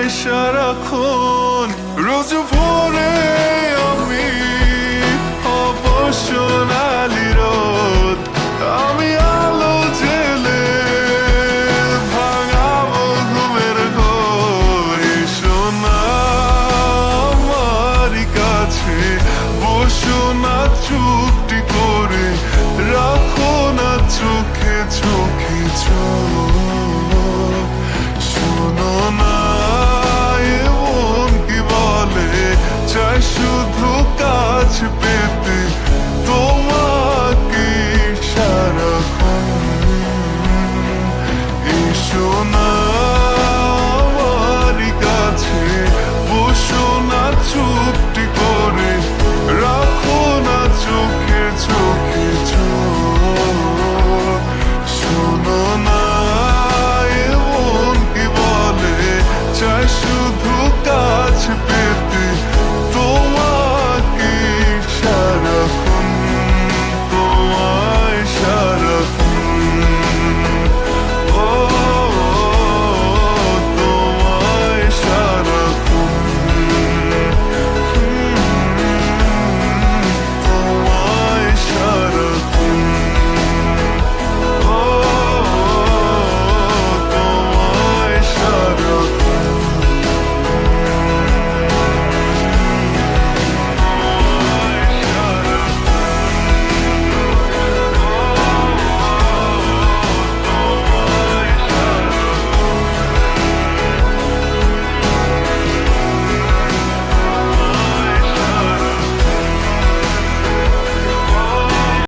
চাই সারাক্ষণ রোজ ভোরে আমি হব সোনালি রোদ আমি আলো জেলে ভাঙাবো ঘুমের ঘোর এসো না আমারই কাছে বসো না চুপটি করে রাখো না চোখে চোখে চোখ শোনো না এমন কি বলে চাই শুধু কাছ পেতে তোমাকে সারাক্ষণ এসো না আমারই কাছে বসো না চুপটি করে রাখো না চোখে চোখে চোখ শোনো না এমন কি বলে চাই শুধু